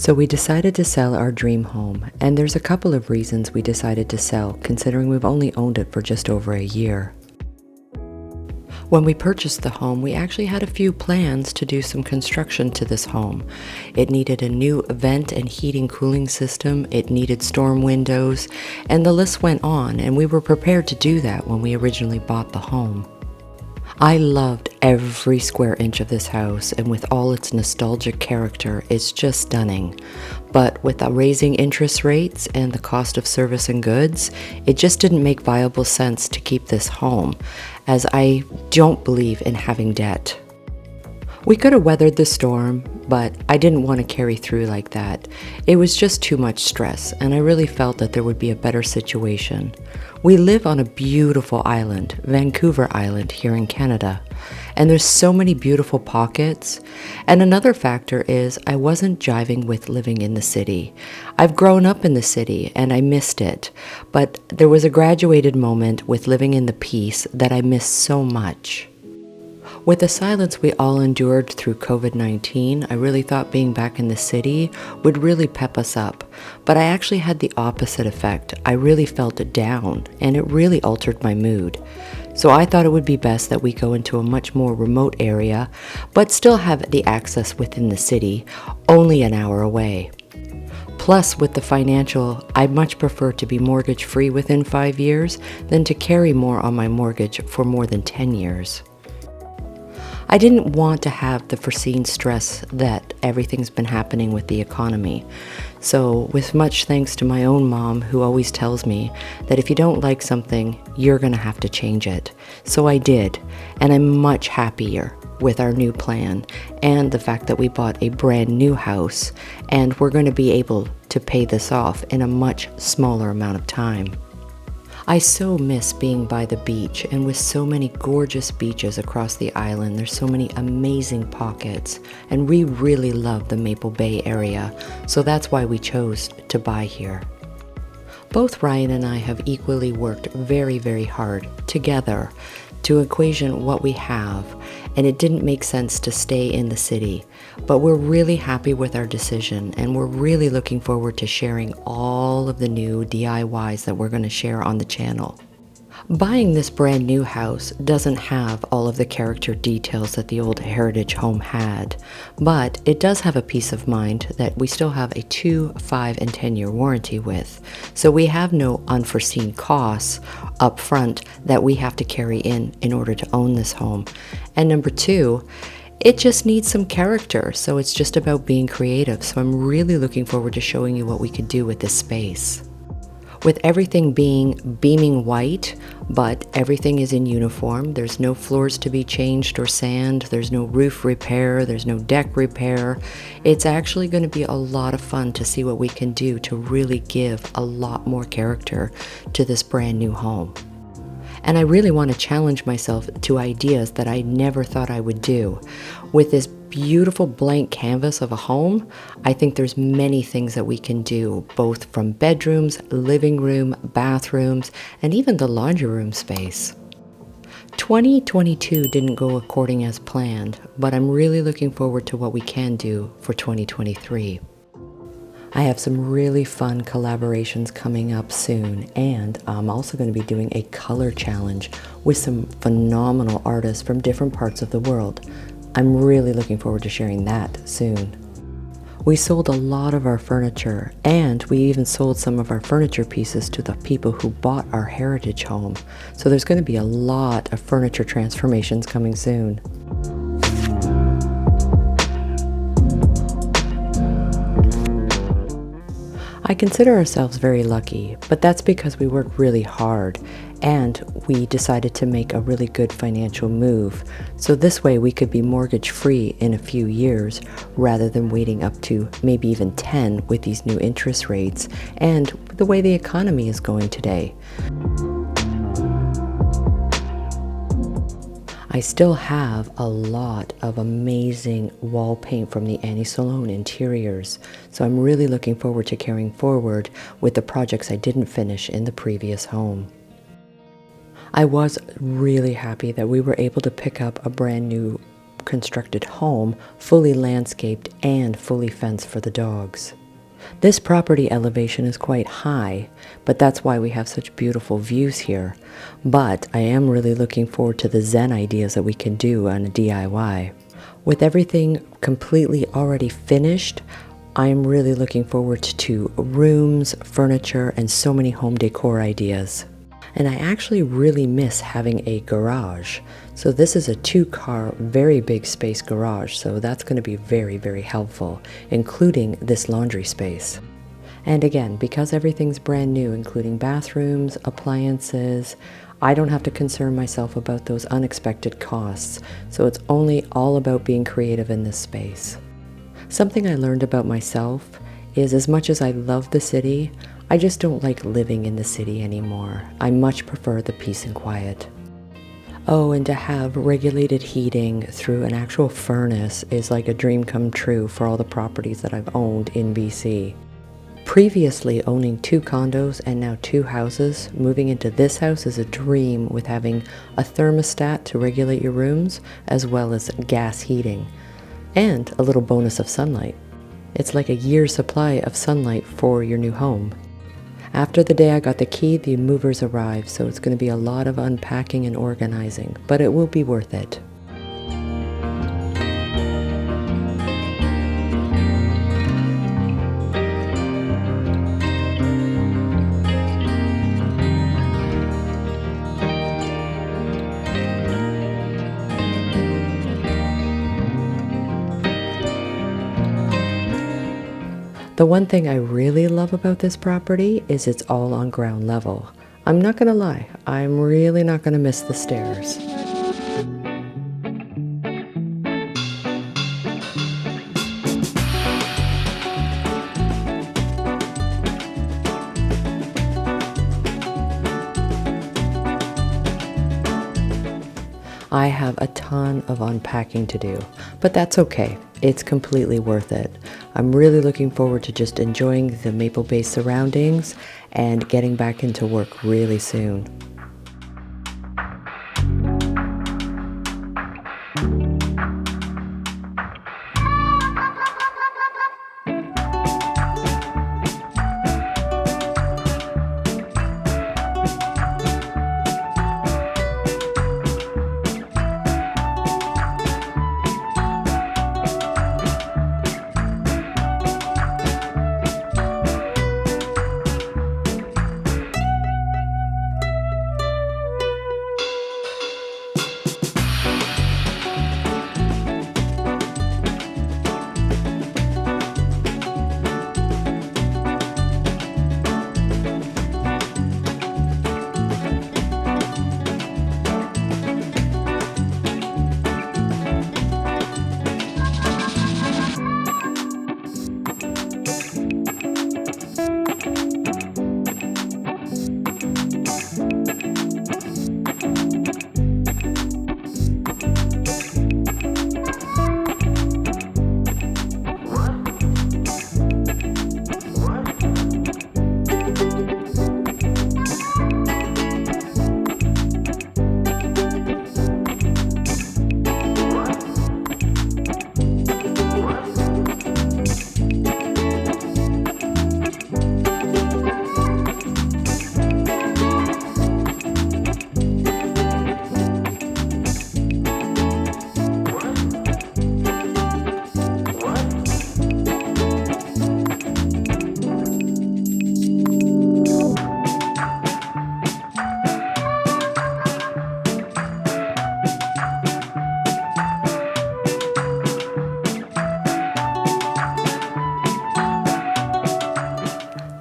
So we decided to sell our dream home, and there's a couple of reasons we decided to sell, considering we've only owned it for just over a year. When we purchased the home, we actually had a few plans to do some construction to this home. It needed a new vent and heating cooling system, it needed storm windows, and the list went on, and we were prepared to do that when we originally bought the home. I loved every square inch of this house, and with all its nostalgic character, it's just stunning. But with the raising interest rates and the cost of service and goods, it just didn't make viable sense to keep this home, as I don't believe in having debt. We could have weathered the storm, but I didn't want to carry through like that. It was just too much stress, and I really felt that there would be a better situation. We live on a beautiful island, Vancouver Island, here in Canada, and there's so many beautiful pockets. And another factor is I wasn't jiving with living in the city. I've grown up in the city and I missed it, but there was a graduated moment with living in the peace that I missed so much. With the silence we all endured through COVID-19, I really thought being back in the city would really pep us up, but I actually had the opposite effect. I really felt down, and it really altered my mood. So I thought it would be best that we go into a much more remote area, but still have the access within the city, only an hour away. Plus, with the financial, I much prefer to be mortgage-free within 5 years than to carry more on my mortgage for more than 10 years. I didn't want to have the foreseen stress that everything's been happening with the economy. So with much thanks to my own mom, who always tells me that if you don't like something, you're going to have to change it. So I did, and I'm much happier with our new plan and the fact that we bought a brand new house, and we're going to be able to pay this off in a much smaller amount of time. I so miss being by the beach, and with so many gorgeous beaches across the island, there's so many amazing pockets, and we really love the Maple Bay area, so that's why we chose to buy here. Both Ryan and I have equally worked very, very hard together to equation what we have, and it didn't make sense to stay in the city. But we're really happy with our decision, and we're really looking forward to sharing all of the new DIYs that we're going to share on the channel. Buying this brand new house doesn't have all of the character details that the old heritage home had, but it does have a peace of mind that we still have a 2, 5, and 10-year warranty with. So we have no unforeseen costs up front that we have to carry in order to own this home. And number 2, it just needs some character, so it's just about being creative. So I'm really looking forward to showing you what we could do with this space. With everything being beaming white, but everything is in uniform. There's no floors to be changed or sand. There's no roof repair. There's no deck repair. It's actually going to be a lot of fun to see what we can do to really give a lot more character to this brand new home. And I really want to challenge myself to ideas that I never thought I would do. With this beautiful blank canvas of a home, I think there's many things that we can do, both from bedrooms, living room, bathrooms, and even the laundry room space. 2022 didn't go according as planned, but I'm really looking forward to what we can do for 2023. I have some really fun collaborations coming up soon, and I'm also going to be doing a color challenge with some phenomenal artists from different parts of the world. I'm really looking forward to sharing that soon. We sold a lot of our furniture, and we even sold some of our furniture pieces to the people who bought our heritage home. So there's going to be a lot of furniture transformations coming soon. I consider ourselves very lucky, but that's because we work really hard and we decided to make a really good financial move. So this way we could be mortgage free in a few years rather than waiting up to maybe even 10 with these new interest rates and the way the economy is going today. I still have a lot of amazing wall paint from the Annie Salone interiors, so I'm really looking forward to carrying forward with the projects I didn't finish in the previous home. I was really happy that we were able to pick up a brand new constructed home, fully landscaped and fully fenced for the dogs. This property elevation is quite high, but that's why we have such beautiful views here. But I am really looking forward to the Zen ideas that we can do on a DIY. With everything completely already finished, I'm really looking forward to rooms, furniture, and so many home decor ideas. And I actually really miss having a garage. So this is a 2-car, very big space garage, so that's going to be very, very helpful, including this laundry space. And again, because everything's brand new, including bathrooms, appliances, I don't have to concern myself about those unexpected costs, so it's only all about being creative in this space. Something I learned about myself is, as much as I love the city, I just don't like living in the city anymore. I much prefer the peace and quiet. Oh, and to have regulated heating through an actual furnace is like a dream come true for all the properties that I've owned in BC. Previously owning 2 condos and now 2 houses, moving into this house is a dream, with having a thermostat to regulate your rooms as well as gas heating, and a little bonus of sunlight. It's like a year's supply of sunlight for your new home. After the day I got the key, the movers arrived, so it's going to be a lot of unpacking and organizing, but it will be worth it. The one thing I really love about this property is it's all on ground level. I'm not gonna lie, I'm really not gonna miss the stairs. I have a ton of unpacking to do, but that's okay. It's completely worth it. I'm really looking forward to just enjoying the maple-based surroundings and getting back into work really soon.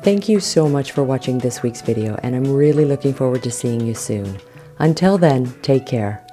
Thank you so much for watching this week's video, and I'm really looking forward to seeing you soon. Until then, take care.